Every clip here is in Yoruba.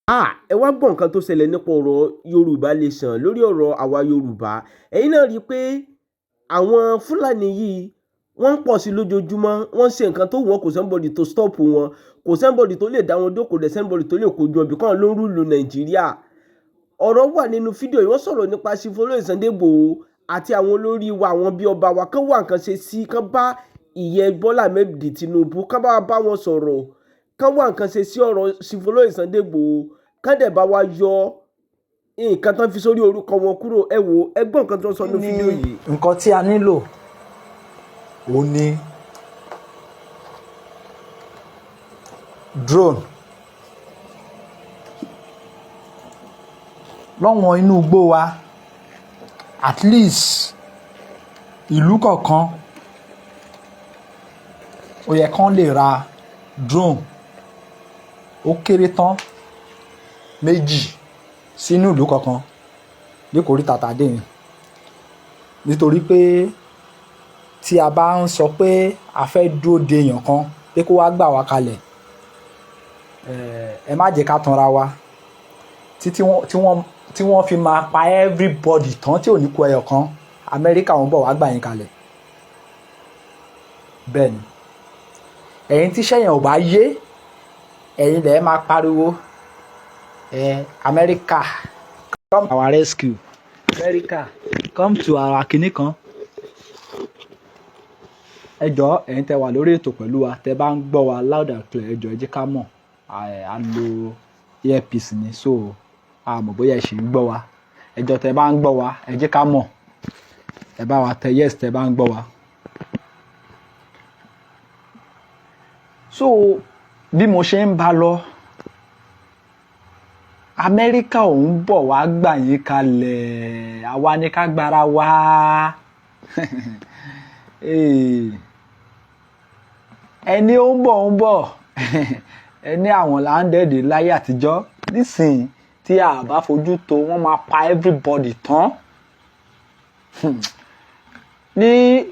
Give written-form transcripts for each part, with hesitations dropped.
Ẹ wá gbọ́ nǹkan tó ṣẹlẹ̀ nípa ọ̀rọ̀ Yorùbá Nation lórí ọ̀rọ̀ àwa Yorùbá. Ẹ̀yin náà rí i pé àwọn Fúlàní yìí wọ́n ń pọ̀ sí lójoojúmọ́, wọ́n ń ṣe nǹkan tó wù wọ́n, kò sẹ́nibọ̀dì tó stop wọn, kò sẹ́nibọ̀dì tó lè dá wọn dúró, kò dẹ̀ sẹ́nibọ̀dì tó lè kojú wọn because ló ń rúlu Nàìjíríà. Ọ̀rọ̀ wà nínú fídíò yìí, wọ́n sọ̀rọ̀ nípa Chief Olóyè Sunday Igboho àti àwọn olórí wa, àwọn bíi ọba wa, kán wá nǹkan ṣe sí, kán bá ìyẹn Bọ́lá Ahmed Tinubu, kán bá wọn sọ̀rọ̀, kán wá nǹkan ṣe sí ọ̀rọ̀ Chief Olóyè Sunday Igboho, kán dẹ̀ bá wa yọ nǹkan tán fi sórí orúkọ wọn kúrò. Ẹ wò ẹ gbọ́ nǹkan tó ń sọ nínú fídíò yìí. Nǹkan tí a nílò ó ní drone lọ́wọ́n inú igbó wa, at least ìlú kọ̀ọ̀kan ó yẹ kán lè ra drone ó kéré tán 2 sínú ìlú kọ̀ọ̀kan ní kòríta tàdé yìí, nítorí pé tí a bá ń sọ pé a fẹ́ dúró de èèyàn kan pé kó wá gbà wá kalẹ̀, ẹ má jẹ́ ká tanra wa tí wọ́n fi máa pa everybody tán tí ò ní kú ẹyọ kan. Amẹ́ríkà wọn bọ̀ wá gbà yín kalẹ̀. Bẹ́ẹ̀ ni ẹ̀yin tíṣẹ́ yẹn ò bá yé, ẹ̀yin lẹ̀ máa pariwo America come to our rescue, America come to our kinní kan. Ẹ jọ̀ọ́ ẹ̀yin tẹ́ wà lórí ètò pẹ̀lú wa, tẹ́ bá ń gbọ́ wa loud and clear, ẹ jọ̀ọ́ ẹ jẹ́ ká mọ̀. A lo earpiece ni, so a mọ̀ bóyá ẹ ṣì ń gbọ́ wa. Ẹ jọ̀ọ́ tẹ́ bá ń gbọ́ wa, ẹ jẹ́ ká mọ̀. Ẹ bá wa tẹ yes tẹ́ bá ń gbọ́ wa. So bí mo ṣe ń bá lọ, Amẹ́ríkà ò ń bọ̀ wá gbà yín kalẹ̀, àwa ni ká gbára wa. Ẹni ó ń bọ̀ ẹni àwọn là ń dẹ̀dẹ̀ láyé àtijọ́, nísìnyí tí a bá fojú tó wọ́n máa pa everybody tán. Ní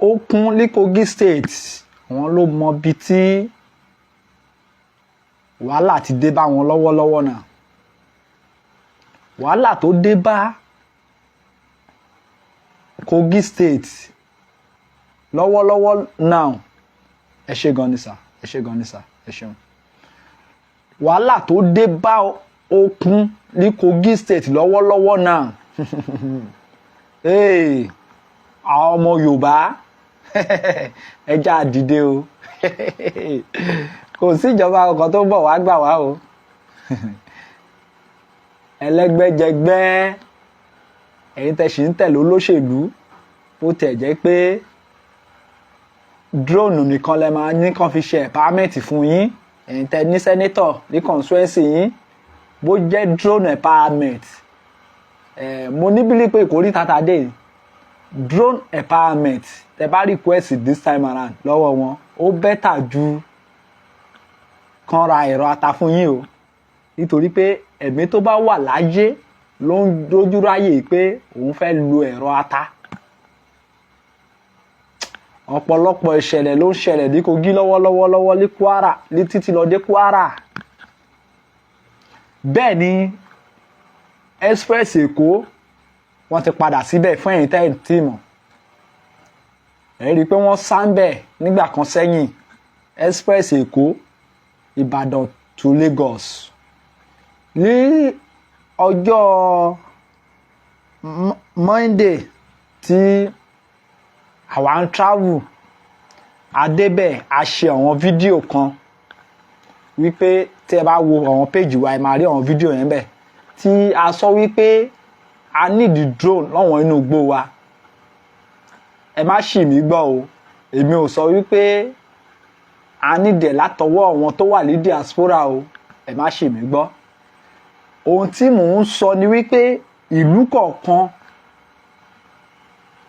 Okun ní Kogi State, wọ́n ló mọ bí tí wàhálà ti dé bá wọn lọ́wọ́lọ́wọ́ náà. Wàhálà tó dé bá Kogi State lọ́wọ́lọ́wọ́ now, ẹ ṣé gan ni sà, ẹ ṣé gan ni sà, ẹ ṣeun. Wàhálà tó dé bá Okun ní Kogi State lọ́wọ́lọ́wọ́ náà. Àwọn ọmọ Yorùbá ẹ já dìde o. Kò sí ìjọba kankan tó ń bọ̀ wá gbà wá o. Ẹlẹ́gbẹ́jẹgbẹ́ ẹ̀yin tẹ́ ṣì ń tẹ̀lé olóṣèlú, bó tẹ̀ jẹ́ pé drone nìkan lẹ máa ní kàn fi ṣe empowerment fún yín, ẹ̀yin tẹ́ ní senator ní constituency yín, bó jẹ́ drone empowerment. Mo ní bílí pé ìkórìtà tàdé drone empowerment tẹ́ bá request this time around lọ́wọ́ wọn, ó bẹ́tà ju kán ra ẹ̀rọ ata fún yín o, nítorí pé ẹ̀mí tó bá wà láyé ló ń dojú ráyè pé òun fẹ́ lo ẹ̀rọ ata. Ọ̀pọ̀lọpọ̀ ìṣẹ̀lẹ̀ ló ń ṣẹlẹ̀ ní Kogi lọ́wọ́lọ́wọ́ ní Kwara, ní títí lọ dé Kwara. Bẹ́ẹ̀ ni express Èkó wọ́n ti padà síbẹ̀ fún ẹ̀yin tẹ́ ẹ̀ tí mọ̀. Ẹ rí i pé wọ́n sáńbẹ̀ nígbà kan sẹ́yìn, express Èkó Ìbàdàn to Lagos. Ní ọjọ́ Monday tí àwa ń travel, a débẹ̀, a ṣe àwọn fídíò kan wípé tí ẹ bá wo àwọn page wa ẹ máa rí àwọn fídíò yẹn bẹ̀, tí a sọ wípé a need drone lọ́wọ́n inú igbó wa. Ẹ má ṣì mí gbọ́ o, èmi ò sọ wípé a need ẹ̀ látọwọ́ àwọn tó wà ní diaspora o, ẹ má ṣì mí gbọ́. Ohun tí mò ń sọ ni wípé ìlú kọ̀ọ̀kan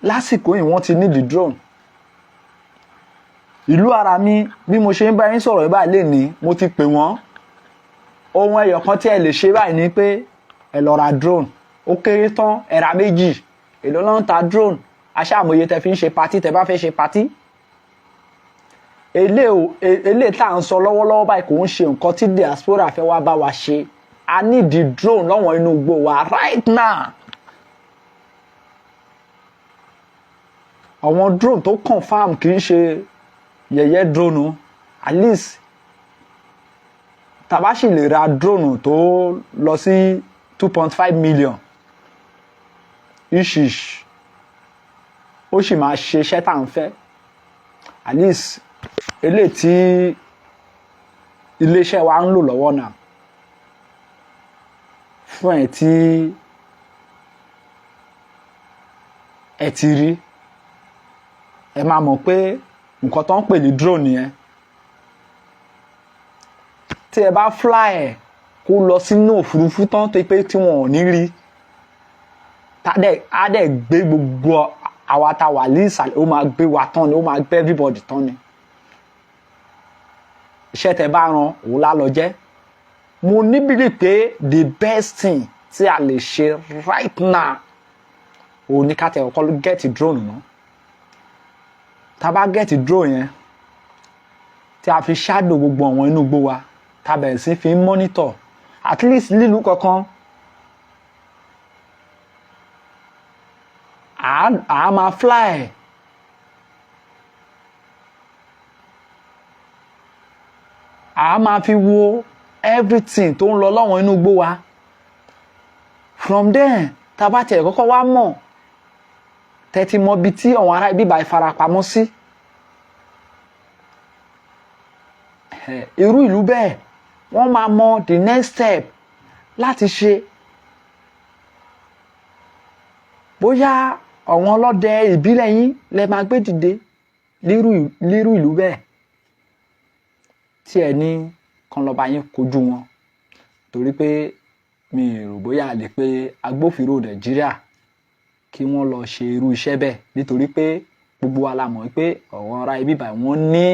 lásìkò yìí wọ́n ti need drone. Ìlú ara mi, bí mo ṣe ń bá yín sọ̀rọ̀ báyìí lénìí, mo ti pè wọ́n. Ohun ẹyọ kan tí ẹ lè ṣe báyìí ni pé ẹ lọ ra drone, ó kéré tán ẹ ra 2. Èló ló ń ta drone? Aṣáàmọye tẹ́ fi ń ṣe patí, tẹ́ bá fẹ́ ṣe patí. eléyìí tá à ń sọ lọ́wọ́lọ́wọ́ báyìí kò ń ṣe nǹkan tí diaspora fẹ́ wá bá wa ṣe. A ní di drone lọ́wọ́ inú igbó wa right now. Àwọn drone tó confam kì í ṣe yẹ̀yẹ́ drone at least tàbá sì lè ra drone tó lọ sí 2.5 million ish ó sì máa ṣe iṣẹ́ tá à ń fẹ́. At least eléyìí tí iléeṣẹ́ wa ń lò lọ́wọ́ náà fún ẹ̀ tí ẹ ti rí ẹ máa mọ̀ pé nǹkan tó ń pè ní drone yẹn tí ẹ bá fly ẹ̀ kó lọ sínú òfurufú tán tó pé tí wọn ò ní rí á dẹ̀ gbé gbogbo àwa tá wà ní ìsàlẹ̀ ó máa gbé wa tán ni ó máa gbé everybody tán ni. Iṣẹ́ tẹ bá ran òun lá lọ jẹ́. Mo níbìlì pé the best thing tí a lè ṣe right now òun ni ká tẹ ọkọ get drone náà. Tá bá get drone yẹn tí a fi shadow gbogbo àwọn inú igbó wa tá bẹ̀rẹ̀ sí fi monitor at least lílù kankan a máa fly a máa fi wo everything tó ń lọ lọ́wọ́ inú igbó wa. From there tá bá tiẹ̀ kọ́kọ́ wá mọ̀ tẹ́tí mọ bí tí àwọn ará ibi báyìí farapamọ́ sí irú ìlú bẹ́ẹ̀ wọ́n máa mọ the next step láti ṣe. Bóyá àwọn ọlọ́dẹ ìbílẹ̀ yín lẹ máa gbé dìde lírú ìlú bẹ́ẹ̀ tí ẹ ní kan lọ́ba yín kojú wọn torí pé mi rò bóyá lè pé agbófinró Nàìjíríà kí wọ́n lọ ṣe irú iṣẹ́ bẹ́ẹ̀ nítorí pé gbogbo wa la mọ̀ pé àwọn ará ibi báyìí wọ́n ní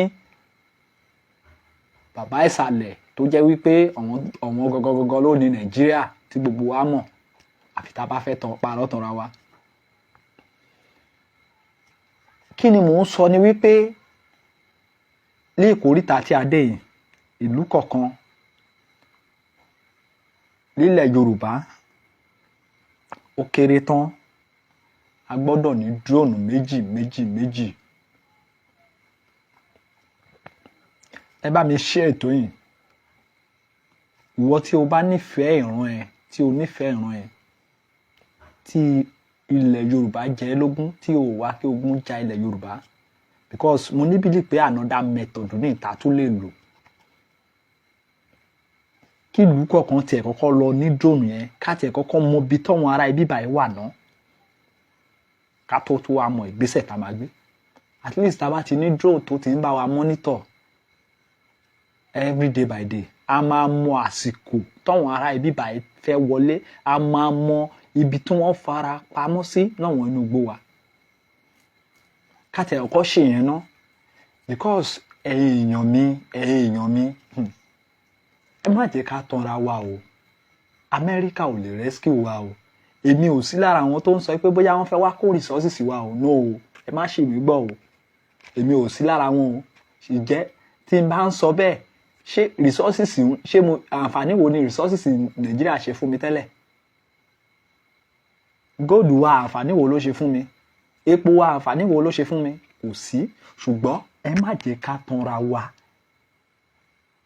bàbá ìsàlẹ̀ tó jẹ́ wípé àwọn gọgọgọgọ ló ní Nàìjíríà tí gbogbo wa mọ̀ àfi tá bá fẹ́ parọ́ tanra wa. Kí ni mò ń sọ ni wípé ní ìkóríta tí a dé yìí ìlú kọ̀ọ̀kan nílẹ̀ Yorùbá ó kéré tán a gbọ́dọ̀ ní drone méjì. Ẹ bá mi share ètò yìí. Ìwọ tí o bá nífẹ̀ẹ́ ìran ẹ tí o nífẹ̀ẹ́ ìran ẹ tí ilẹ̀ Yorùbá jẹ́ lógún tí o wá kí ogun ja ilẹ̀ Yorùbá because mo ní bílí pé another method ní ìta tún lè lò kí ìlú kọ̀ọ̀kan tiẹ̀ kọ́kọ́ lọ ní drone yẹn ká tiẹ̀ kọ́kọ́ mọ bí tọ́wọn ará ibi báyìí wà náà ká tó wá mọ ìgbésẹ̀ tá máa gbé. At least tá bá ti ní drone tó ti ń bá wa monitor every day by day a máa mọ àsìkò tọ́wọn ará ibi báyìí fẹ́ wọlé a máa mọ ibi tí wọ́n fara pamọ́ sí láwọn inú igbó wa ká tẹ̀ ọkọ́ ṣe yẹn ná because ẹ̀yin èèyàn mi ẹ má jẹ́ ká tanra wa o Amẹ́ríkà ò lè rescue wa o èmi ò sí lára àwọn tó ń sọ pé bóyá wọ́n fẹ́ wá kó resources wa o no o ẹ má ṣì mí gbọ́ o èmi ò sí lára wọn o sì jẹ́ tí n bá ń sọ bẹ́ẹ̀ ṣé resources ṣé mo àǹfààní wo ni resources Nàìjíríà ṣe fún mi tẹ́lẹ̀ gold wa àǹfààní wo ló ṣe fún mi epo wa àǹfààní wo ló ṣe fún mi kò sí ṣùgbọ́n ẹ má jẹ́ ká tanra wa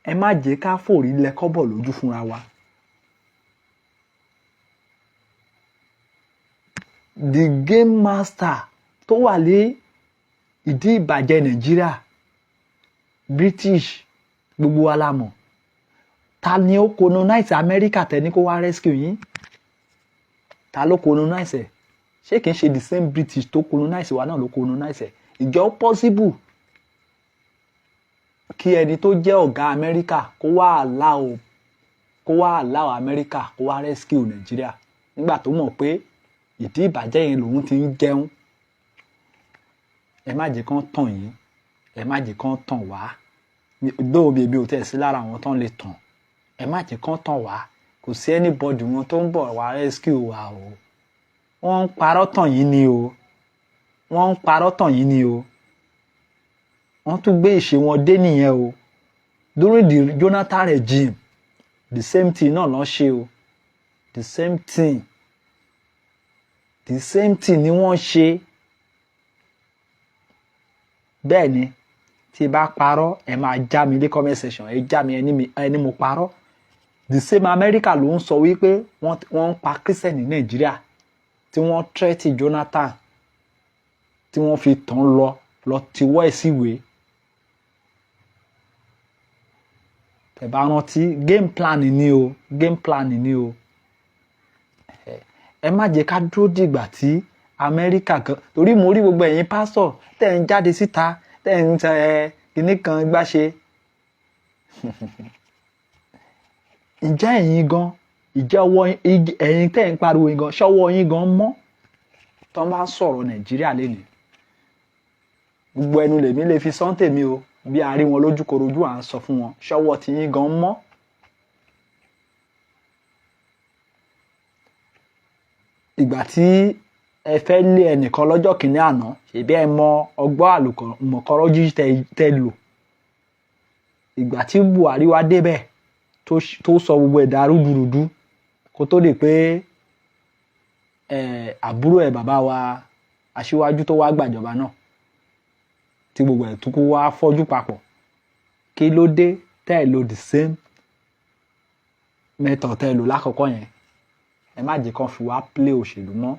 ẹ má jẹ́ ká fòrí lẹ́kọ́bọ̀ lójú fúnra wa. The game master tó wà lé ìdí ìbàjẹ́ Nàìjíríà British gbogbo wa la mọ̀ ta ni ó colonize America tẹ́ ní kó wá rescue yín ta ló colonize ẹ̀ ṣé kìí ṣe the same British tó colonize wa náà ló colonize ẹ̀ ìjọ possible kí ẹni tó jẹ́ ọ̀gá America kó wá allow America kó wá rescue Nigeria nígbà tó mọ̀ pé ìdí ìbàjẹ́ yẹn lòun ti ń jẹun. Ẹ má jẹ́ kán tàn yín ẹ má jẹ́ kán tàn wá dóòbí ebi ò tẹ̀ sí lára àwọn tán lè tàn ẹ má jẹ́ kán tàn wá kò sí anybody wọn tó ń bọ̀ wá rescue wa o wọ́n ń parọ́ tàn yín ni o wọ́n ń parọ́ tàn yín ni o wọ́n tún gbé ìṣe wọn dé nìyẹn o. During the Jonathan regime the same thing náà ló ṣe o. The same thing ni wọ́n ṣe. Bẹ́ẹ̀ ni tí bá parọ́ ẹ máa já mi ní comment section, ẹ já mi ẹni mo parọ́. The same America ló ń sọ wípé wọ́n ń pa Christian ní Nàìjíríà tí wọ́n threaten Jonathan tí wọ́n fi tàn lọ tiwọ́ ẹ̀ síwèé. Ẹ bá rántí game plan ni o. Ẹ má jẹ́ ká dúró dìgbà tí Amẹ́ríkà kan, torí mo rí gbogbo ẹ̀yin pásítọ̀ tẹ́ ń jáde síta tẹ́ ń tẹ kinní kan gbáṣe. Ǹjẹ́ ẹ̀yin gan, ìjẹ́ ọwọ́ ẹ̀yin tẹ́ ń pariwo yín gan, ṣọ́wọ́ yín gan mọ́ tó ń bá sọ̀rọ̀ Nàìjíríà lénìí? Gbogbo ẹnu lèmi lè fi sọ́ńtè mi o, bí a rí wọn lójúkorojú à ń sọ fún wọn, ṣọ́wọ́ tí yín gan mọ́. Ìgbà tí ẹ fẹ́ lé ẹnìkan lọ́jọ́ kìíní àná, ṣèbí ẹ mọ ọgbọ́n àlùmọ̀kọ́rọ́jú tẹ lò. Ìgbà tí Buhari wá débẹ̀ tó sọ gbogbo ẹ̀dá rúdurùdu kó tó lè pé àbúrò ẹ̀ bàbá wa Aṣíwájú tó wá gbàjọba náà tí gbogbo ẹ̀ tún kó wá fọ́jú papọ̀. Kí ló dé tẹ́ ẹ lò the same method tẹ́ ẹ lò lákọ̀ọ́kọ́ yẹn? Ẹ má jẹ́ kán fi wá play òṣèlú mọ́.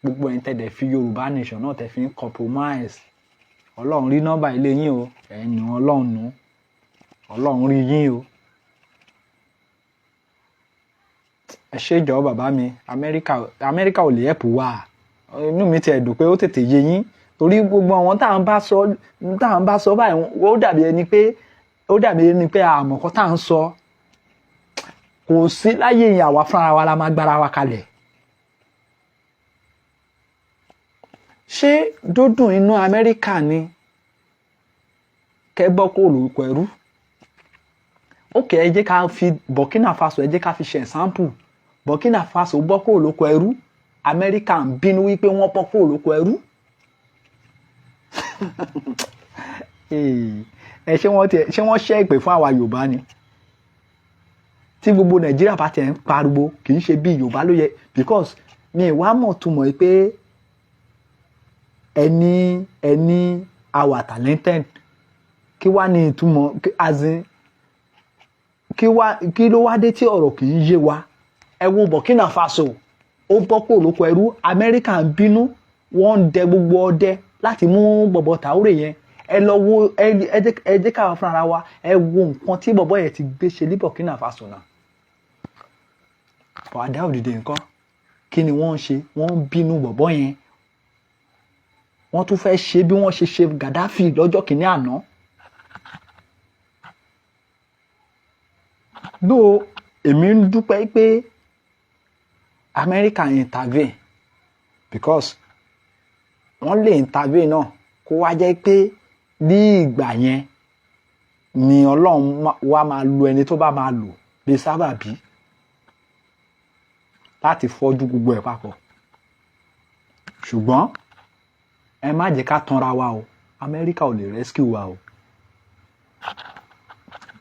Gbogbo ẹ̀yin tẹ́ dẹ̀ fi Yorùbá nation náà tẹ́ fi ń compromise. Ọlọ́run rí nọ́mbà ilé yín o, ẹ̀yin Ọlọ́run rí yín o. Ẹ ṣé jọ̀ọ́ bàbá mi, Amẹ́ríkà ò lè help wa. Inú mi ti ẹ̀dùn pé ó tètè yé yín, torí gbogbo àwọn tá à ń bá sọ báyìí ó dàbí ẹni pé àmọ̀kọ́ tá à ń sọ. Kò sí láyé yẹn àwa fúnra wa la máa gbára wa kalẹ̀. Ṣé dúdùn inú Amẹ́ríkà ni kẹ́ gbọ́ kó lórúkọ ẹrú? Ókè, ẹ jẹ́ ká fi Burkina Faso, ẹ jẹ́ ká fi ṣe example. Burkina Faso bọ́ kó lórúkọ ẹrú, Amẹ́ríkà ń bínú wípé wọ́n bọ́ kó lórúkọ ẹrú. Ṣé wọ́n ṣẹ́ ìpè fún àwa Yorùbá ni? Tí gbogbo Nàìjíríà bá tẹ̀ ń pariwo kì í ṣe bí Yorùbá ló yẹ, because mi ìwà mọ̀ túmọ̀ pé ẹni our talented kí wá ní ìtumọ̀ azin kí ló wá dé tí ọ̀rọ̀ kì í yé wa. Ẹ wo Burkina Faso ó bọ́ kó lóko ẹrú, Amẹ́ríkà ń bínú, wọ́n ń dẹ gbogbo ọdẹ láti mú bọ̀bọ̀ Traoré yẹn. Ẹ lọ wo ẹ jẹ́ ká fúnra wa ẹ wo nǹkan tí bọ̀bọ̀ yẹn ti gbé ṣe ní Burkina Faso náà. Fàdá òdìdè nǹkan kí ni wọ́n ń ṣe? Wọ́n ń bínú bọ̀bọ̀ yẹn. Wọ́n tún fẹ́ ṣe bí wọ́n ṣe Gaddafi lọ́jọ́ kìíní àná. Though èmi ń dúpẹ́ pé Amẹ́ríkà intervene, because wọ́n lè intervene náà kó wá jẹ́ pé ní ìgbà yẹn ni Ọlọ́run wá máa lo ẹni tó bá máa lò bí sábàbí láti fọ́jú gbogbo ẹ̀ papọ̀. Ṣùgbọ́n ẹ má jẹ́ ká tanra wa o, Amẹ́ríkà ò lè rescue wa o.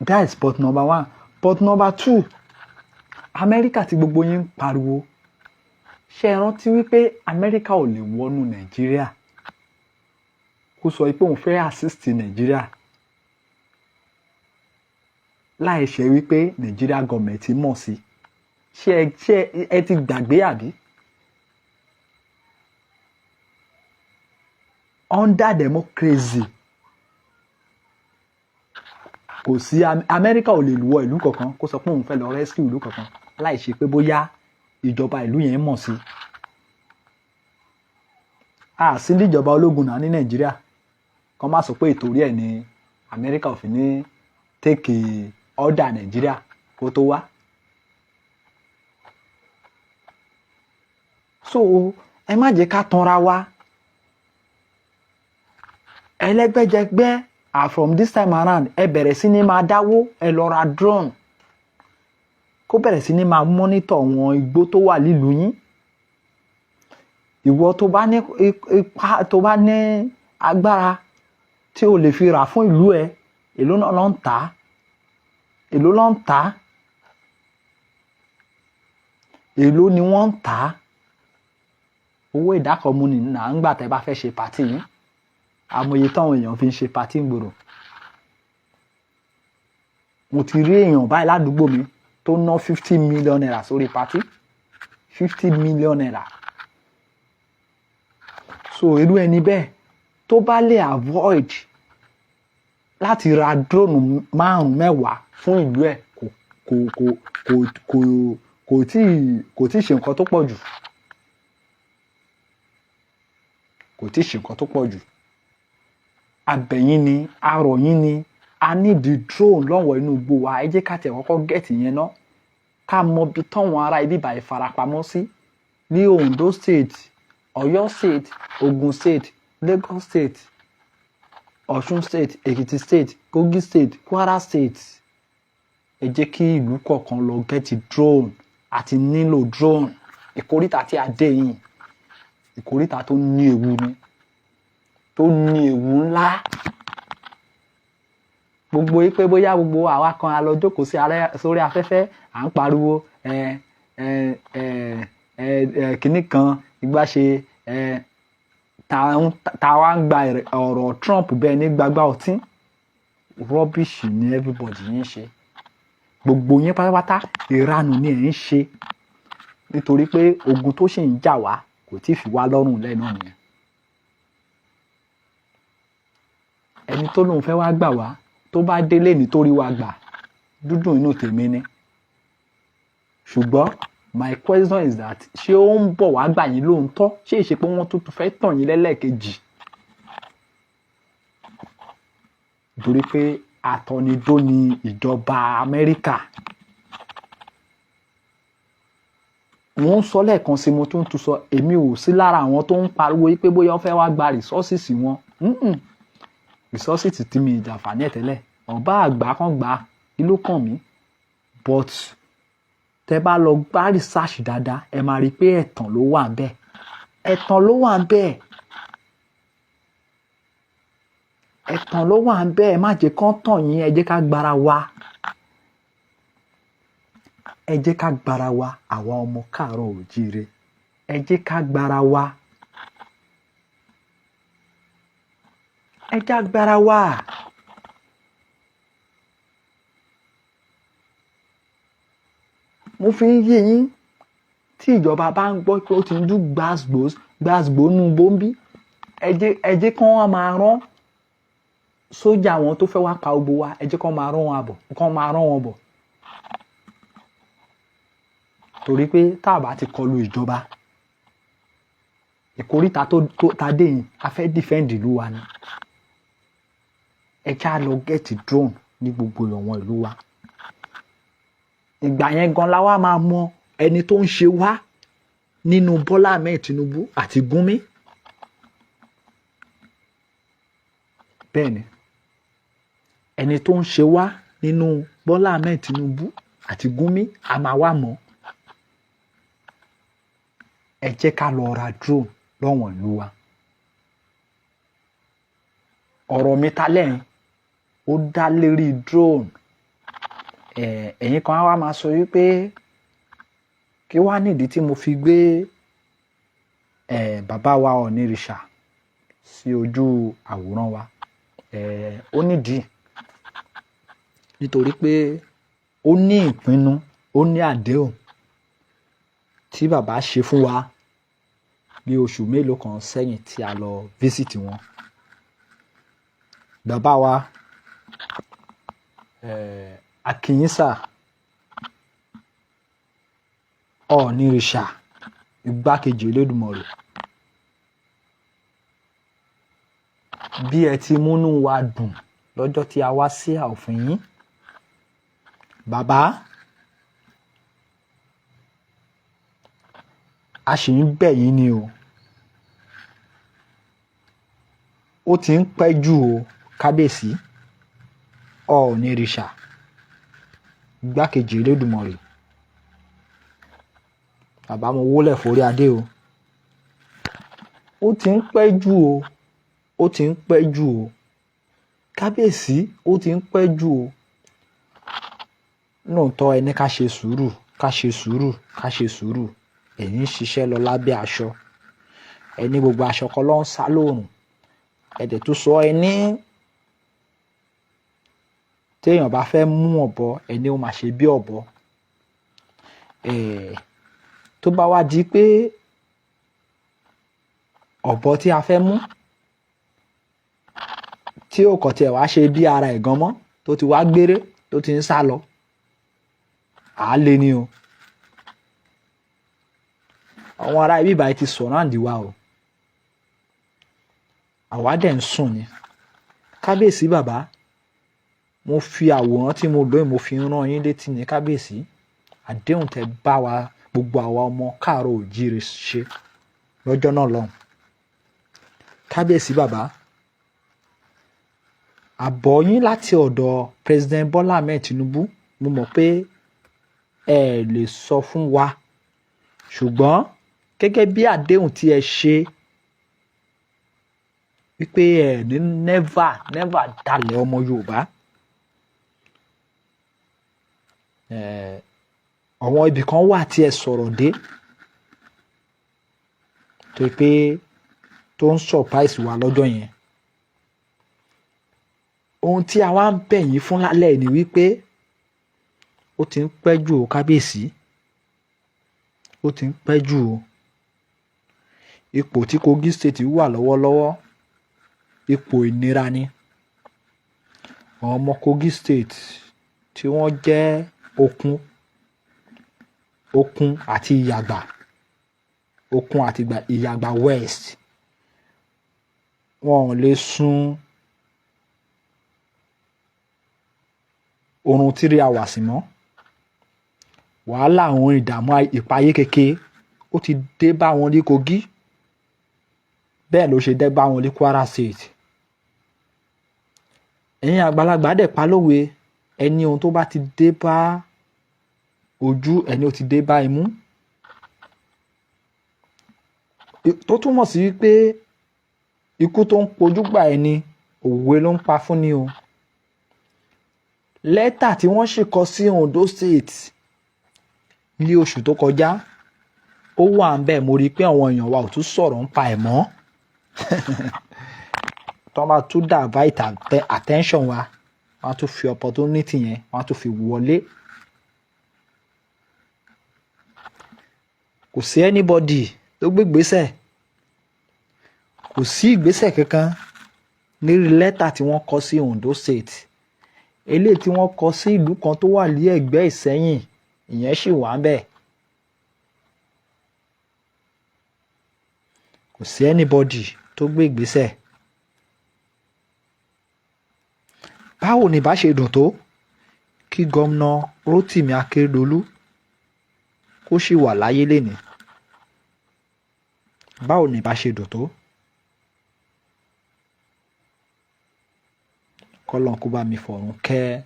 That is point number 1. Point number 2, Amẹ́ríkà tí gbogbo yín ń pariwo, ṣé ẹ rántí wípé Amẹ́ríkà ò lè wọnú Nàìjíríà kó sọ pé òun fẹ́ assist Nàìjíríà láì ṣe wípé Nàìjíríà gọọmẹ̀ntì mọ̀ sí? Ṣé ẹ ti gbàgbé àbí? Under democracy kò sí Amẹ́ríkà ò lè wọ ìlú kankan kó sọ pé òun fẹ́ lọ rescue ìlú kankan láì ṣe pé bóyá ìjọba ìlú yẹn mọ̀ sí. A sì níjọba ológun náà ní Nàìjíríà kàn má sọ pé ìtorí ẹ̀ ní Amẹ́ríkà ò fi ní take order Nàìjíríà kó tó wá. So ẹ má jẹ́ ká tanra wa. Ẹlẹ́gbẹ́jẹgbẹ́ from this time around ẹ bẹ̀rẹ̀ sí ní máa dáwó, ẹ lọ ra drone kó bẹ̀rẹ̀ sí ní máa monitor àwọn igbó tó wà nílùú yín. Ìwọ tó bá ní ipá, tó bá ní agbára tí o lè fi rà fún ìlú ẹ, èló náà ló ń tà á, èló ló ń tà á, èló ni wọ́n ń tà á. Owó ìdákọ̀mú ni nà ń gbà tẹ́ bá fẹ́ ṣe pàtí yín, àmọye táwọn èèyàn fi ń ṣe pàtí gbòòrò. Mo ti rí èèyàn báyìí ládùúgbò mi tó ná 50 million naira sórí pàtí, 50 million naira. So irú ẹni bẹ́ẹ̀ tó bá lè avoid láti ra drone 5-10 fún ìlú ẹ̀ kò tí ṣe nǹkan tó pọ̀ jù. Kò tí ṣe nǹkan tó pọ̀ jù. Abẹ̀yìn ni, arọ̀ yín ni, a need drone lọ́wọ́ inú igbó wa. Ẹ jẹ́ ká tẹ̀ kọ́kọ́ gẹ̀ẹ́tì yẹn ná. Ká mọ bí táwọn ará ibi báyìí farapamọ́ sí. Ní Ondo State, Ọ̀yọ́ State, Ògùn State, Lagos State, Ọ̀ṣun State, Èkìtì State, Kogi State, Kwara State. Ẹ jẹ́ kí ìlú kọ̀ọ̀kan lọ gẹ̀ẹ́tì drone. Àti nílò drone. Ìkóríta tí a dé yìí, ìkóríta tó ní ewu ni, tó ní ewu ńlá. Gbogbo yìí pé bóyá gbogbo àwa kan a lọ jókòó sórí afẹ́fẹ́ à ń pariwo kìnnì kan ìgbà ṣe ta wá ń gba ọ̀rọ̀ Trump bẹ́ẹ̀ ní gbagba ọtí. Rubbish ni everybody yín ṣe. Gbogbo yín pátápátá ìranù ni ẹ̀ ń ṣe. Nítorí pé ogun tó ṣì ń jà wá kò tí fi wá lọ́rùn lẹ́nu nìyẹn. Ẹni tó lóun fẹ́ wá gbà wá tó bá délé nítorí wá gbà dúdùn inú tèmi ni. Ṣùgbọ́n my question is that ṣé ó ń bọ̀ wá gbà yín lóòótọ́? Ṣé ìṣe pé wọ́n tún fẹ́ tàn yín lẹ́lẹ́kejì? Nítorí pé àtọ̀nidó ni ìjọba Amẹ́ríkà. Wọ́n ń sọ lẹ́ẹ̀kan sí mo tún sọ èmi ò sí lára àwọn tó ń pariwo pé bóyá wọ́n fẹ́ wá gba resources wọn. Resources tí mi ìjàǹfààní ẹ̀ tẹ́lẹ̀ ọba àgbà kan gbà kí ló kàn mí. But tẹ́ bá lọ gbá research dáadáa ẹ máa rí pé ẹ̀tàn ló wà ńbẹ̀. Ẹ̀tàn ló wà ńbẹ̀. Ẹ̀tàn ló wà ńbẹ̀. Ẹ má jẹ́ kán tàn yín. Ẹ jẹ́ ká gbára wa. Ẹ jẹ́ ká gbára wa àwa ọmọ káàárọ̀ oòjíire. Ẹ jẹ́ ká gbára wa. Ẹ jẹ́ agbára wa. Mo fi ń yé yín tí ìjọba bá ń gbọ́ pé ó ti ń dún gbàsgbò nú bóńbí. Ẹ jẹ́ kán wá máa rán sójà wọn tó fẹ́ wá pa gbogbo wa. Ẹ jẹ́ kán máa rán wọn bọ̀. Torí pé tá a bá ti kọlu ìjọba ìkóríta ta dé yìí a fẹ́ defend ìlú wa ni. Ẹ já lọ gẹ́ẹ̀tì drone ní gbogbo ìwọ̀n ìlú wa. Ìgbà yẹn gan la wá máa mọ ẹni tó ń ṣe wá nínú Bọ́lá Ahmed Tinubu àti Gúnmi. Bẹ́ẹ̀ni, ẹni tó ń ṣe wá nínú Bọ́lá Ahmed Tinubu àti Gúnmi a máa wá mọ̀. Ẹ jẹ́ ká lọ ra drone lọ́wọ́n ìlú wa. Ọ̀rọ̀ mi ta lẹ́yìn ó dá lérí drone. Ẹ̀yin kan wá máa sọ wípé kí wá nídìí tí mo fi gbé bàbá wa Ọ̀nìrìṣà sí ojú àwòrán wa. Ó nídìí nítorí pé ó ní ìpinnu, ó ní àdéhùn tí bàbá ṣe fún wa ní oṣù mélòó kan sẹ́yìn tí a lọ visit wọn. Bàbá wa Akínyìnsà Ọ̀nìrìṣà igbákejì Olódùmarè. Bí ẹ ti múnú wa dùn lọ́jọ́ tí a wá sí ààfin yín. Bàbá a sì ń bẹ̀ yín ni o. Ó ti ń pẹ́ jù o kábíyèsí Ọ̀nìrìṣà igbákejì Olódùmarè. Bàbá mo wólẹ̀ forí adé o. Ó ti ń pẹ́ jù o. Ó ti ń pẹ́ jù o. kábíyèsí ó ti ń pẹ́ jù o. Lóòótọ́ ẹni ká ṣe sùúrù ká ṣe sùúrù ká ṣe sùúrù, ẹ̀yin ń ṣiṣẹ́ lọ lábẹ́ aṣọ, ẹni gbogbo aṣọ kan ló ń sá lóòrùn, ẹ̀dẹ̀ tó sọ ẹni téèyàn bá fẹ́ mú ọ̀bọ ẹni ó máa ṣe bí ọ̀bọ. Tó bá wá di pé ọ̀bọ tí a fẹ́ mú tí ó kàn tiẹ̀ wá ṣe bí ara ẹ̀ gan mọ́ tó ti wá gbére tó ti ń sá lọ, àá lé ní o. Àwọn ará ibi ìbàyí ti surround wa o, àwa dẹ̀ ń sùn ni. Kábíyèsí bàbá, mo fi àwòrán tí mo lò mo fi rán yín létí ní kábíyèsí, àdéhùn tẹ́ bá wa gbogbo àwa ọmọ káàárọ̀ oòjíire ṣe lọ́jọ́ náà lọ́hùn. Kábíyèsí bàbá, àbọ̀ yín láti ọ̀dọ̀ President Bola Ahmed Tinubu mo mọ̀ pé ẹ lè sọ fún wa, ṣùgbọ́n gẹ́gẹ́ bí àdéhùn tí ẹ ṣe wípé ẹ ní never dalẹ̀ ọmọ Yorùbá, àwọn ibì kan wà tí ẹ sọ̀rọ̀ dé tó pé tó ń surprise wa lọ́jọ́ yẹn. Ohun tí a wá ń bẹ̀ yín fún lálẹ́ ni wípé ó ti ń pẹ́ jù o kábíyèsí, ó ti ń pẹ́ jù o. Ipò tí Kogi State wà lọ́wọ́lọ́wọ́ ipò ìnira ni. Àwọn ọmọ Kogi State tí wọ́n jẹ́ Okun àti Ìyàgbà West, wọn ò lè sùn oorun 3 hours mọ́. Wàhálà àwọn ìdààmú ìpayé kékeré ó ti dé bá wọn ní Kogi, bẹ́ẹ̀ ló ṣe dé bá wọn ní Kwara State. Ẹ̀yin àgbàlagbà dẹ̀ pa lówe, ẹni ohun tó bá ti dé bá ojú ẹni ó ti dé bá imú, tó túmọ̀ sí wípé ikú tó ń pojú gbà ẹni òwe ló ń pa fún ni o. Lẹ́tà tí wọ́n sì kọ sí Ondo State ní oṣù tó kọjá ó wà ń bẹ̀, mo rí i pé àwọn èèyàn wa ò tún sọ̀rọ̀ ń pa ẹ̀ mọ́. Tó bá tún divert attention wa, wọ́n á tún fi opportunity yẹn wọ́n á tún fi wọlé. Kò sí anybody tó gbé ìgbésẹ̀, kò sí ìgbésẹ̀ kankan lérí lẹ́tà tí wọ́n kọ sí Ondo State. Eléyìí tí wọ́n kọ sí ìlú kan tó wà ní ẹ̀gbẹ́ Ìsẹ́yìn, ìyẹn sì wà ń bẹ̀. Kò sí anybody tó gbé ìgbésẹ̀. Báwo ni bá ṣe dùn tó kí gómìnà Rotimi Akeredolu kó sì wà láyé lénìí? Báwo ni bá ṣe dùn tó? Kọ́lọ́n kó bá mi fọ̀run kẹ́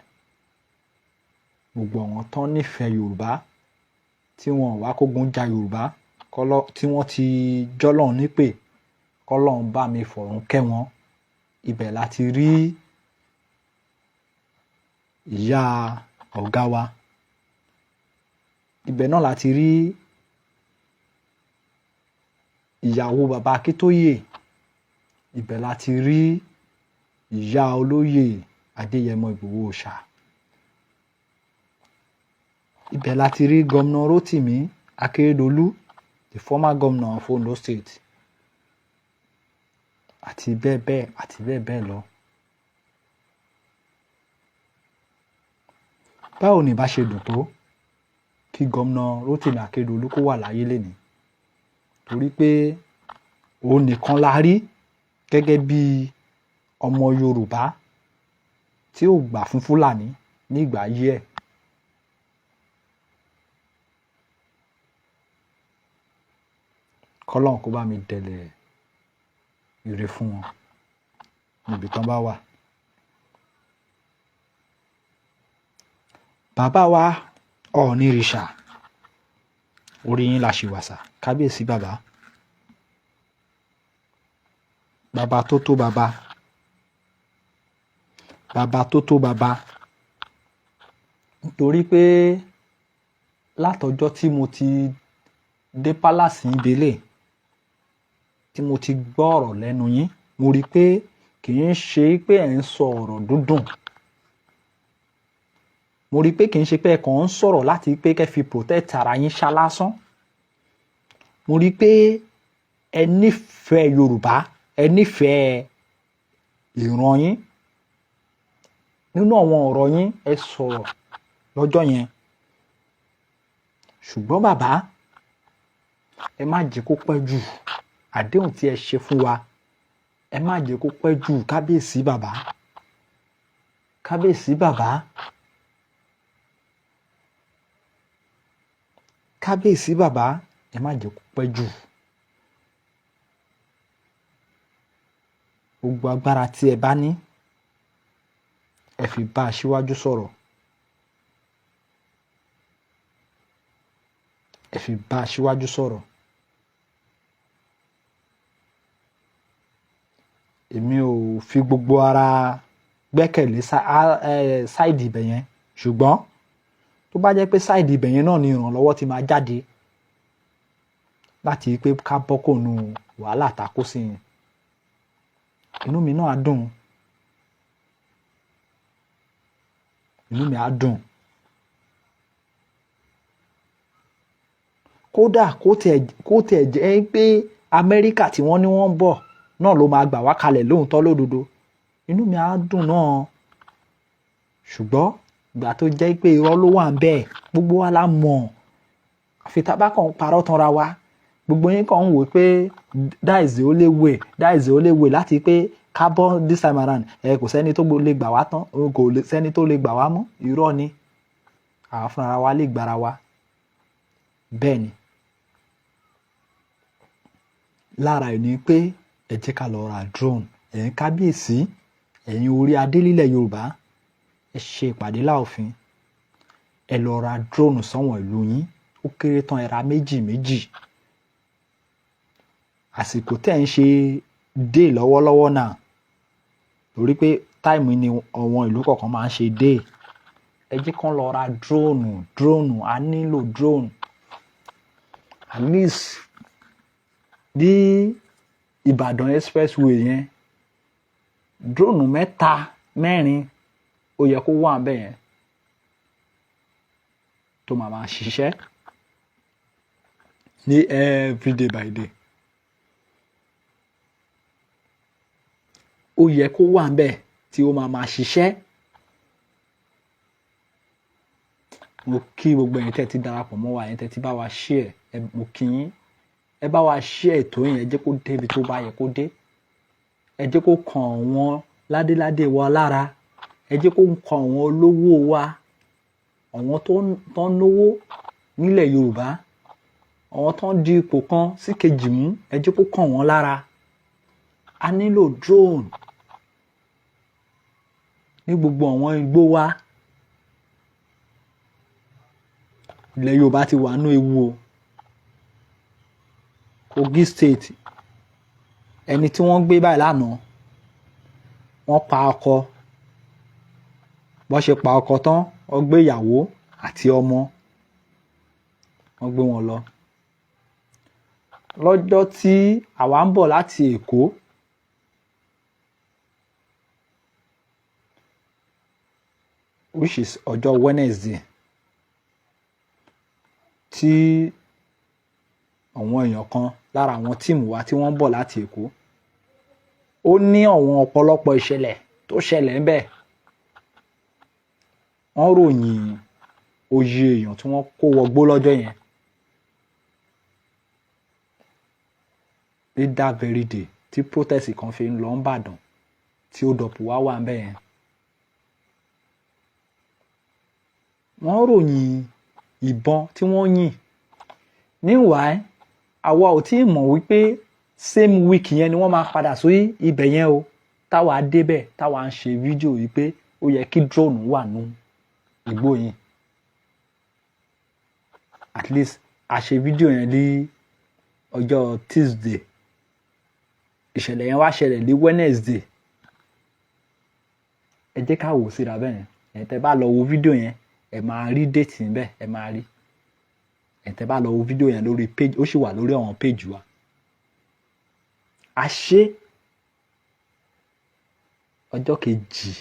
gbogbo àwọn tán nífẹ̀ẹ́ Yorùbá tí wọn ò wá kógun ja Yorùbá, tí wọ́n ti jọ́lọ́run nípè, kọ́lọ́n bá mi fọ̀run kẹ́ wọn. Ibẹ̀ láti rí ìyá ọ̀gá wa, ibẹ̀ náà láti rí ìyàwó bàbá Akíntóyè, ibẹ̀ láti rí ìyá olóyè Adéyẹmọ Ìgbòho Òòṣà, ibẹ̀ láti rí gómìnà Rotimi Akeredolu, the former governor of Ondo State, àti bẹ́ẹ̀ bẹ́ẹ̀ lọ. Báwo ni bá ṣe dùn tó kí gómìnà Rotimi Akeredolu kó wà láyé lénìí? Torí pé òun nìkan la rí gẹ́gẹ́ bí ọmọ Yorùbá tí ò gbà fún Fúlàní ní ìgbà ayé ẹ̀. Kọ́lọ́n kó bá mi dẹ̀lẹ̀ ire fún wọn níbi tán bá wà. Bàbá wa Ọ̀ọ̀nìrìṣà, orí yín la ṣì wà sà. Kábíyèsí bàbá, bàbá tó tó bàbá, bàbá tó tó bàbá nítorí pé látọjọ́ tí mo ti dé pálásì yín délé tí mo ti gbọ́ ọ̀rọ̀ lẹ́nu yín mo rí i pé kì í ṣe pé ẹ̀ ń sọ ọ̀rọ̀ dúndùn mo rí i pé kì í ṣe pé ẹ̀ kàn ń sọ̀rọ̀ láti pé kẹ́ fi protect ara yín ṣá lásán mo rí i pé ẹ nífẹ̀ẹ́ Yorùbá ẹ nífẹ̀ẹ́ ìran yín nínú àwọn ọ̀rọ̀ yín ẹ sọ̀rọ̀ lọ́jọ́ yẹn ṣùgbọ́n bàbá ẹ má jẹ́ kó pẹ́ jù àdéhùn tí ẹ ṣe fún wa ẹ má jẹ́ kó pẹ́ jù kábíyèsí bàbá kábíyèsí bàbá kábíyèsí bàbá ẹ má jẹ́ kó pẹ́ jù gbogbo agbára tí ẹ bá ní ẹ fi bá Aṣíwájú sọ̀rọ̀ ẹ fi bá Aṣíwájú sọ̀rọ̀ èmi ò fi gbogbo ara gbẹ́kẹ̀lé sáìdì ibẹ̀ yẹn ṣùgbọ́n tó bá jẹ́ pé sáìdì ibẹ̀ yẹn náà ni ìrànlọ́wọ́ ti máa jáde láti pé ká bọ́ kò nu wàhálà takó sí yẹn inú mi náà á dùn inú mi á dùn kódà kó tiẹ̀ jẹ́ pé Amẹ́ríkà tí wọ́n ní wọ́n ń bọ̀ náà ló máa gbà wá kalẹ̀ lóòótọ́ lódodo inú mi á dùn náà ṣùgbọ́n ìgbà tó jẹ́ pé irọ́ ló wà ń bẹ́ẹ̀ gbogbo wa la mọ̀ àfi tá bá kàn ń parọ́ tanra wa gbogbo yín kàn ń wò pé that is the only way láti pé ká bọ́ this time around kò sẹ́ni tó lè gbà wá tán kò sẹ́ni tó lè gbà wá mọ́ irọ́ ni àwa fúnra wa lè gbára wa bẹ́ẹ̀ ni lára ẹ̀ ní pé ẹ jẹ́ ká lọ ra drone ẹ̀yin kábíyèsí ẹ̀yin orí adé lílẹ̀ Yorùbá ẹ ṣe ìpàdé láòfin ẹ lọ ra drone sáwọn ìlú yín ó kéré tán ẹ ra méjì àsìkò tẹ́ ń ṣe dé lọ́wọ́lọ́wọ́ náà torí pé táìmù ni àwọn ìlú kọ̀ọ̀kan máa ń ṣe dé ẹ jẹ́ kán lọ ra drone a nílò drone at least ní Ìbàdàn expressway yẹn drone 3-4 ó yẹ kó wà bẹ́ẹ̀ yẹn tó máa ṣiṣẹ́ ní everyday by day ó yẹ kó wà bẹ́ẹ̀ tí ó máa ṣiṣẹ́ mo kí gbogbo ẹ̀yin tẹ́ ti darapọ̀ mọ́ wa ẹ̀yin tẹ́ ti bá wa share mo kí yín ẹ bá wa share ètò yẹn ẹ jẹ́ kó débi tó bá yẹ kó dé ẹ jẹ́ kó kàn wọ́n ládéládé wa lára ẹ jẹ́ kó kàn wọ́n olówó wa àwọn tó ń náwó nílẹ̀ Yorùbá àwọn tó ń di ipò kan sí kejì mú ẹ jẹ́ kó kàn wọ́n lára a nílò drone ní gbogbo àwọn igbó wa ilẹ̀ Yorùbá ti wà nú ewu o Kogi State ẹni tí wọ́n gbé báyìí lánàá wọ́n pa ọkọ bó ṣe pa ọkọ tán wọ́n gbé ìyàwó àti ọmọ wọ́n gbé wọn lọ lọ́jọ́ tí àwa ń bọ̀ láti Èkó which is ọjọ́ Wednesday tí àwọn èèyàn kan lára àwọn tíìmù wa tí wọ́n ń bọ̀ láti Èkó ó ní àwọn ọ̀pọ̀lọpọ̀ ìṣẹ̀lẹ̀ tó ṣẹlẹ̀ ń bẹ̀ wọ́n ròyìn oyè èèyàn tí wọ́n kó wọgbó lọ́jọ́ yẹn ní that very day tí protest kan fi ń lọ ńbàdàn tí ó dọ̀pù wá wà ń bẹ̀ yẹn wọ́n ròyìn ìbọn tí wọ́n yìn meanwhile àwa ò tí ì mọ̀ wípé same week yẹn ni wọ́n máa padà sí ibẹ̀ yẹn o táwa débẹ̀ táwa ń ṣe fídíò wípé ó yẹ kí drone wà nù igbó yẹn at least a ṣe fídíò yẹn ní ọjọ́ Tuesday ìṣẹ̀lẹ̀ yẹn wá ṣẹlẹ̀ ní Wednesday ẹ ẹ jẹ́ ká wò síra bẹ́ẹ̀ yẹn. Ẹ̀yin tẹ́ bá lọ wo fídíò yẹn ẹ máa rí déètì níbẹ̀, ẹ máa rí. Ẹ̀yin tẹ́ bá lọ wo fídíò yẹn lórí page, ó sì wà lórí àwọn page wa. A ṣe ọjọ́ kejì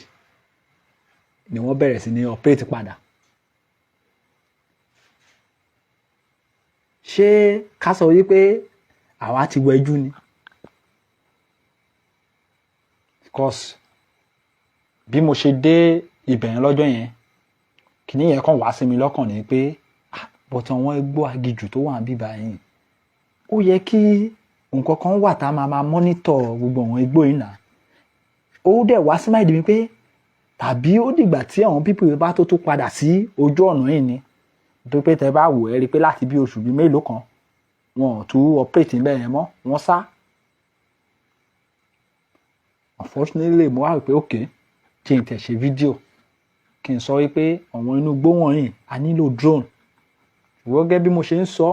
ni wọ́n bẹ̀rẹ̀ sí ní operate padà. Ṣé ká sọ wípé àwa ti wẹjú ni? Because bí mo ṣe dé ibẹ̀ yẹn lọ́jọ́ yẹn, kìíní yẹn kàn wá sí mi lọ́kàn ni pé but àwọn igbó agijù tó wà níbí báyìí, ó yẹ kí nǹkan kan wà tá a máa mọ́nítọ̀ gbogbo àwọn igbó yìí náà. Ó dẹ̀ wá sí máìdí mi pé tàbí ó dìgbà tí àwọn pípù yìí bá tó padà sí ojú ọ̀nà yìí ni. Tó pé tẹ́ bá wò ẹ́ rí pé láti bí oṣù bíi mélòó kan wọn ò tún operate níbẹ̀ yẹn mọ́, wọ́n sá. Unfortunately mo wá rò pé okay, kí n tẹ̀ ṣe fídíò kí n sọ wípé àwọn inú igbó wọ̀nyí a nílò drone. Ṣùgbọ́n gẹ́gẹ́ bí mo ṣe ń sọ,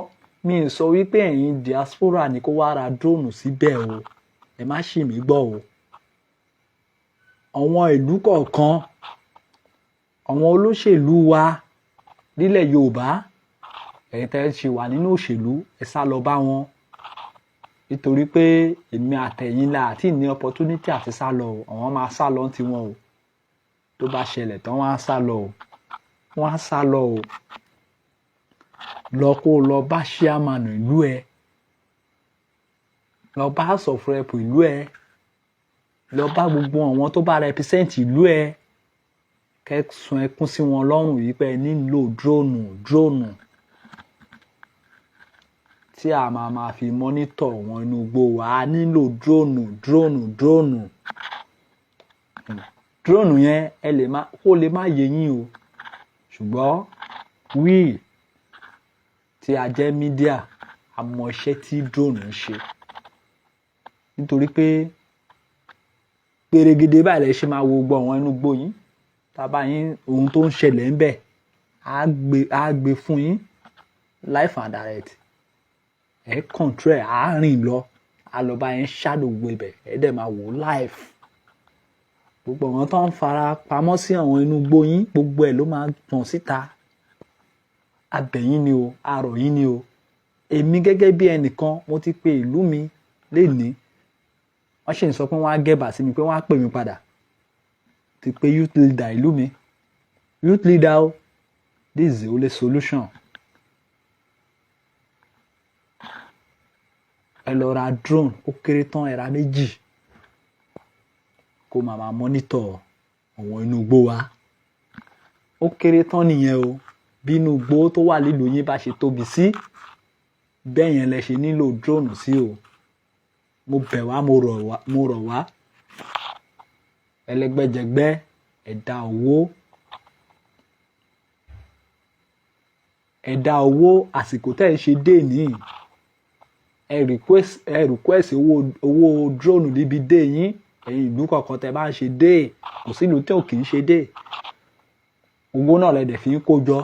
mi ò sọ wípé ẹ̀yin diaspora ni kó wá ra drone síbẹ̀ o, ẹ má ṣì mí gbọ́ o. Àwọn ìlú kọ̀ọ̀kan, àwọn olóṣèlú wa nílẹ̀ Yorùbá, ẹ̀yin tẹ́ ṣe wà nínú òṣèlú, ẹ sá lọ bá wọn. Nítorí pé èmi àtẹ̀yìn la àti ní opportunity àti sá lọ o, àwọn máa sá lọ ti wọn o. Tó bá ṣẹlẹ̀ tán wọ́n á sá lọ o, wọ́n á sá lọ o. Lọ kó lọ bá chairman ìlú ẹ, lọ bá house of rep ìlú ẹ, lọ bá gbogbo àwọn tó bá represent ìlú ẹ, kẹ́ sun ẹkún sí wọn lọ́rùn yìí pé ẹ nílò drone tí a máa fi monitor wọn inú igbó wa. A nílò drone. Drone yẹn ó lè má yé yín o, ṣùgbọ́n we tí a jẹ́ media a mọ iṣẹ́ tí drone ń ṣe. Nítorí pé pèrègèdè báyìí lẹ ṣe máa wo gbọ́ àwọn inú igbó yín. Tábà yín ohun tó ń ṣẹlẹ̀ ń bẹ̀ á gbé fún yín live and direct. Ẹ control á rìn lọ, á lọ bá yín shadow gbogbo ibẹ̀, ẹ dẹ̀ máa wò live. Gbogbo àwọn tó ń fara pamọ́ sí àwọn inú igbó yín, gbogbo ẹ̀ ló máa tàn síta. Abẹ̀yín ni o, arọ̀ yín ni o. Èmi gẹ́gẹ́ bí ẹnìkan mo ti pe ìlú mi lénìí. Wọ́n ṣì ń sọ pé wọ́n á gẹ́bà sí mi pé wọ́n á pè mí padà. Ti pé youth leader ìlú mi. Youth leader o, this is the only solution. Ẹ lọ ra drone, ó kéré tán ẹ ra 2 kó máa monitor àwọn inú igbó wa. Ó kéré tán nìyẹn o. Bí inú igbó tó wà nílùú yín bá ṣe tóbi sí, bẹ́ẹ̀ yẹn lẹ ṣe nílò drone sí o. Mo bẹ̀ wá, mo rọ̀ wá. Ẹlẹ́gbẹ́jẹgbẹ́, ẹ dá owó àsìkò tẹ́ ẹ ṣe dé ní. Ẹ request owó drone níbi dé yín. Ẹ̀yin ìlú kọ̀ọ̀kan tẹ́ bá ń ṣe dé, kò sí ìlú tí ò kì í ṣe dé. Owó náà lẹ dẹ̀ fi ń kó jọ.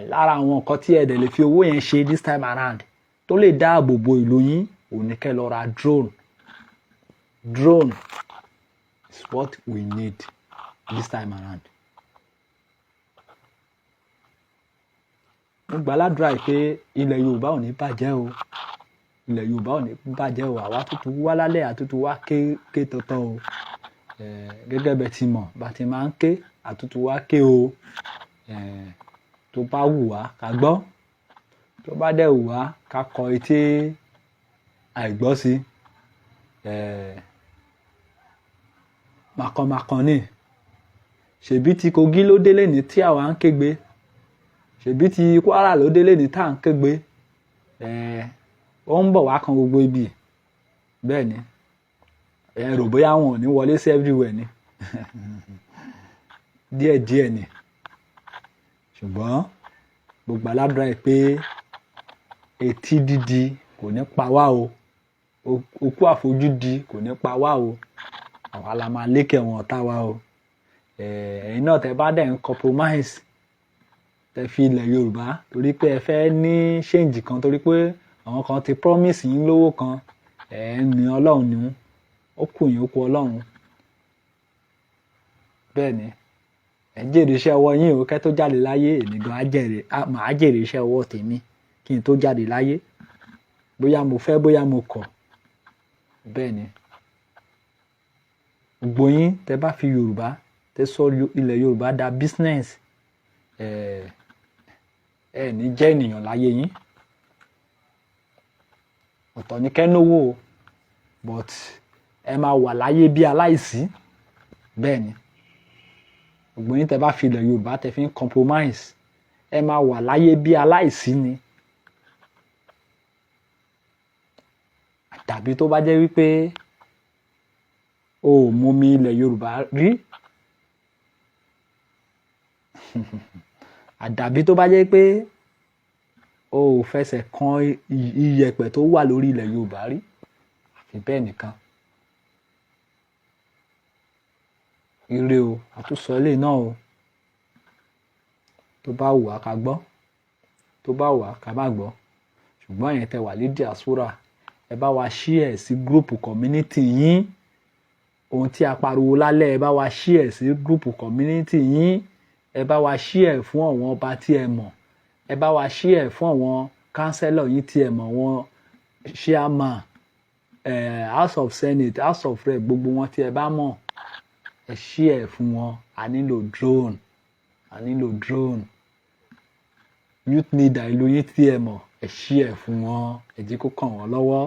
Lára àwọn nǹkan tí ẹ dẹ̀ lè fi owó yẹn ṣe this time around tó lè dáàbò bo ìlú yín, òun ni kẹ́ lọ ra drone. Drone is what we need this time around. Mo gbàládùra pé ilẹ̀ Yorùbá ò ní bàjẹ́ o. Ilẹ̀ Yorùbá ò ní bàjẹ́ o. Àwa tuntun wá lálẹ́ àtútù wá ké tọ̀tọ̀ o. Gẹ́gẹ́ bẹ́ẹ̀ ti mọ̀ bá ti máa ń ké àtútù wá ké o. Tó bá wù wá ká gbọ́, tó bá dẹ̀ wù wá ká kọ etí àìgbọ́ sí. Màkànmákàn ni. Ṣèbí ti Kogi ló délé ní tí àwa ń kégbe. Ṣèbí ti Kwara ló délé ní tá à ń kégbe. Ó ń bọ̀ wá kan gbogbo ibi. Bẹ́ẹ̀ ni. Ẹ rò bóyá wọn ò ní wọlé sí everywhere ni. Díẹ̀díẹ̀ ni. Ṣùgbọ́n gbogbo aládùúrà pé etí dídi kò ní pa wá o. Okú àfojúdi kò ní pa wá o. Àwa la máa lékè wọn ọ̀tá wa o. Ẹ̀yin náà tẹ́ bá dẹ̀ ń compromise, tẹ́ fi ilẹ̀ Yorùbá torí pé ẹ fẹ́ ní change kan torí pé àwọn kan ti promise yín lówó kan, ní Ọlọ́run ni ó kù yín ó kù Ọlọ́run. bẹ́ẹ̀ ni ẹ jèrè iṣẹ́ ọwọ́ yín o kẹ́ tó jáde láyé èmi gan màá jèrè iṣẹ́ ọwọ́ tèmi kí n tó jáde láyé bóyá mo fẹ́ bóyá mo kọ̀ bẹ́ẹ̀ ni gbogbo yín tẹ́ bá fi Yorùbá tẹ́ sọ ilẹ̀ Yorùbá da business ẹ ní jẹ́ ènìyàn láyé yín ọ̀tọ̀ ní kẹ́ náwó o but ẹ máa wà láyé bí aláìsí bẹ́ẹ̀ ni gbogbo yín tẹ́ bá fi ilẹ̀ Yorùbá tẹ́ fi ń compromise ẹ máa wà láyé bí aláìsí ni tàbí tó bá jẹ́ wípé o ò mú mi ilẹ̀ Yorùbá rí àdàbí tó bá jẹ́ pé o ò fẹsẹ̀ kan iyẹ̀pẹ̀ tó wà lórí ilẹ̀ Yorùbá rí àfi bẹ́ẹ̀ nìkan ire o àtúnṣọ ilé náà o tó bá wù á ká gbọ́ tó bá wù á ká má gbọ́ ṣùgbọ́n ẹ̀yin tẹ́ wà ní diaspora ẹ bá wa share sí group community yín ohun tí a pariwo lálẹ́ ẹ bá wa share sí group community yín ẹ bá wa share fún àwọn ọba tí ẹ mọ̀ ẹ bá wa share fún àwọn councillor yín tí ẹ mọ̀ wọn chairman house of senate house of rep gbogbo wọn tí ẹ bá mọ̀ ẹ share fún wọn a nílò drone youth leader ìlú yín tí ẹ mọ̀ ẹ share fún wọn ẹ jẹ́ kó kàn wọ́n lọ́wọ́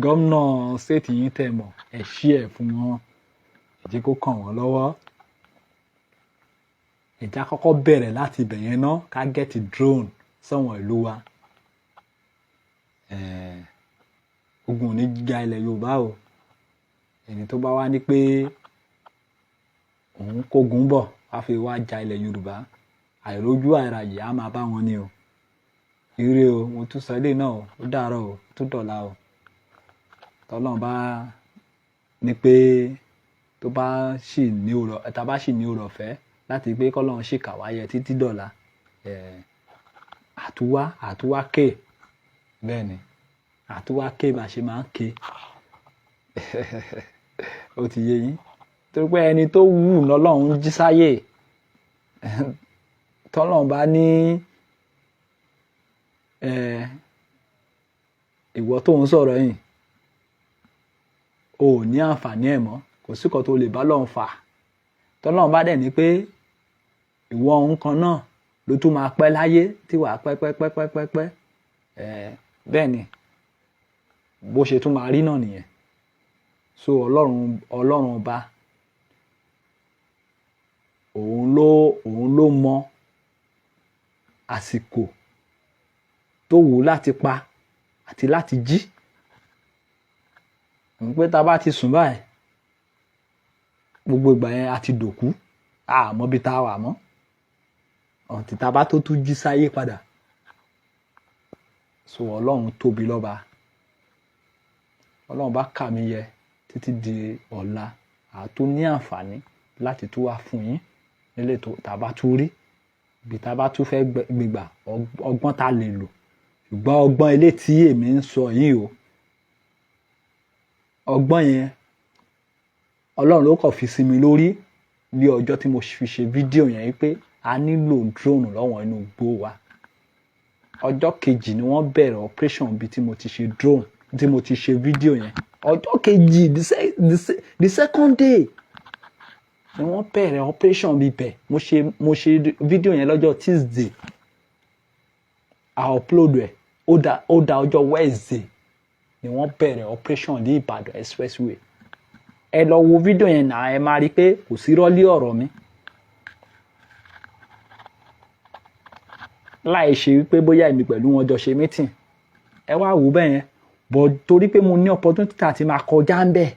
gómìnà state yín tẹ́ mọ̀ ẹ share fún wọn ẹ jẹ́ kó kàn wọ́n lọ́wọ́ ìjà kọ́kọ́ bẹ̀rẹ̀ láti ibẹ̀ yẹn ná ká gẹ́tì drone sọ̀wọ́n ìlú wa ogun ò ní jà ilẹ̀ Yorùbá o ẹni tó bá wá ní pé òun kógun bọ̀ wá fi wá jà ilẹ̀ Yorùbá àìrójú àìràyè á máa bá wọn ní o ire o mo tún sọ ilé náà ó dàárọ̀ o tún dọ̀la o tọ́lọ́run bá ní pé tó bá sì ní ọ̀rọ̀ tá bá sì ní ọ̀rọ̀ ọ̀fẹ́ láti pé kọ́lọ́run sì kà wáyé títí dọ̀la àtúwá ké bẹ́ẹ̀ ni àtúwá ké bá ṣe máa ń ké ó ti yé yín torí pé ẹni tó wù lọ́lọ́run jí sáyè tọ́lọ́run bá ní ìwọ tó ń sọ̀rọ̀ yìí o ò ní àǹfààní ẹ̀ mọ́ kò sí kan tó lè bá lọ́run fà tọ́lọ́run bá dẹ̀ ní pé ìwọ ohun kan náà ló tún máa pẹ́ láyé tí wàá pẹ́ bẹ́ẹ̀ ni bó ṣe tún máa rí náà nìyẹn so ọlọ́run ọba òun ló mọ àsìkò tó wù láti pa àti láti jí pé tá a bá ti sùn báyìí gbogbo ìgbà yẹn a ti dòkú àmọ́ bí tá a wà mọ́ ọ̀tí tá a bá tó tún jí sáyé padà so ọlọ́run tóbi lọ́ba ọlọ́run bá kà mí yẹ títí di ọ̀la àtún ní àǹfààní láti tún wá fún yín nílé tó tá a bá tún rí ibi tá a bá tún fẹ́ gbégbà ọgbọ́n tá a lè lò ṣùgbọ́n ọgbọ́n ilé tí èmi ń sọ yìí o ọgbọ́n yẹn ọlọ́run ló kàn fi sí mi lórí ní ọjọ́ tí mo fi ṣe fídíò yẹn wípé a nílò drone lọ́wọ́n inú igbó wa ọjọ́ kejì ni wọ́n bẹ̀rẹ̀ operation bíi tí mo ti ṣe drone tí mo ti ṣe fídíò yẹn ọjọ́ kejì the second day ni wọ́n bẹ̀rẹ̀ operation bíi bẹ̀ mo ṣe fídíò yẹn lọ́jọ́ Tuesday a upload ẹ̀ ó da ọjọ́ Wednesday ni wọ́n bẹ̀rẹ̀ operation ní Ìbàdàn expressway ẹ lọ wo fídíò yẹn náà ẹ máa rí i pé kò sí rọ́lí ọ̀rọ̀ mi láì ṣe wípé bóyá èmi pẹ̀lú wọn jọ ṣe meeting ẹ wá wò bẹ́ẹ̀ yẹn bọ̀ torí pé mo ní opportunity àti máa kọjá ń bẹ̀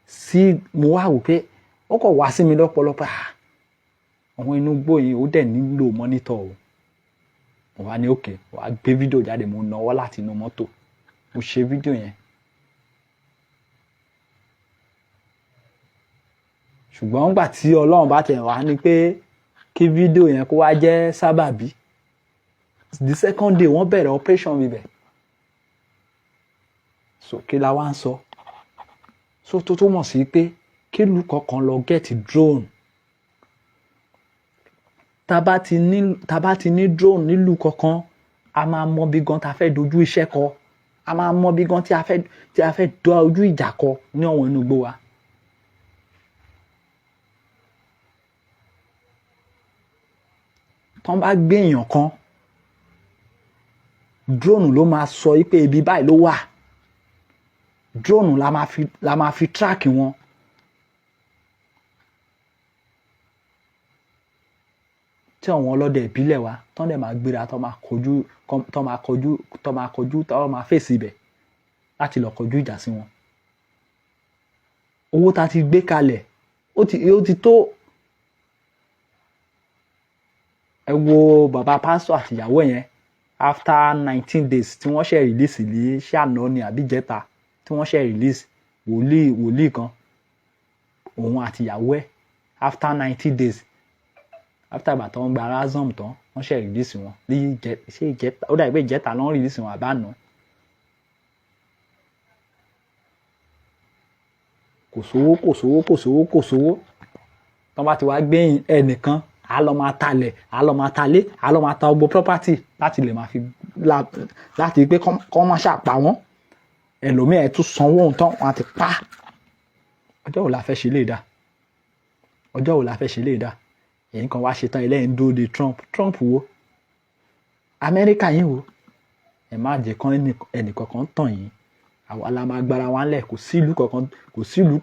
sí mo wá wò pé ó kọ̀ wá sí mi lọ́pọ̀lọpọ̀ àwọn inú igbó yìí ó dẹ̀ nílò mọ́nítọ̀ o mo wá ní òkè wá gbé fídíò jáde mo náwó láti inú mọ́tò mo ṣe fídíò yẹn ṣùgbọ́n nígbà tí ọlọ́run bá tẹ̀ wá ní pé kí fídíò yẹn kó wá jẹ́ sábàbí the second day wọ́n bẹ̀rẹ̀ operation bíbẹ̀ so kí la wá ń sọ so tó túmọ̀ sí pé kí ìlú kọ̀ọ̀kan lọ get drone tá bá ti ní drone nílùú kankan a máa mọ bí gan tá fẹ́ dojú iṣẹ́ kọ a máa mọ bí gan tí a fẹ́ dojú ìjà kọ ní ọ̀wọ́n inú igbó wa. tán bá gbé èèyàn kan drone ló máa sọ pé ibi báyìí ló wà drone la máa fi track wọn. tí àwọn ọlọ́dẹ ìbílẹ̀ wa tán dẹ̀ máa gbéra tán máa fèsì ibẹ̀ láti lọ kọjú ìjà sí wọn. owó tá a ti gbé kalẹ̀ ó ti tó. ẹ wo bàbá pásítọ̀ àtìyàwó yẹn after 19 days tí wọ́n ṣe release ní ṣàná ni àbí jẹ́ta tí wọ́n ṣe release wòlíì kan òun àtìyàwó ẹ̀ after 90 days after ìgbà tó ń gba ransom tán wọ́n ṣe release wọn ṣé ìjẹta ó dàbí pé ìjẹta ló ń release wọn àbáná. kò sówó tán bá ti wá gbé ẹnìkan a lọ máa talẹ̀ a lọ máa talé a lọ máa ta gbogbo property láti lè máa fi láti pé kọ́ máa ṣàpá wọn ẹlòmíì ẹ̀ tún sanwó ohun tán wọn á ti pa. ọjọ́ wo la fẹ́ ṣe lè dá èyí kan wá ṣetán ẹlẹ́yìn dúró de Trump wo Amẹ́ríkà yín wo ẹ má jẹ́ kán ẹnìkankan tàn yín àwa la máa gbára wa ńlẹ̀ kò sí ìlú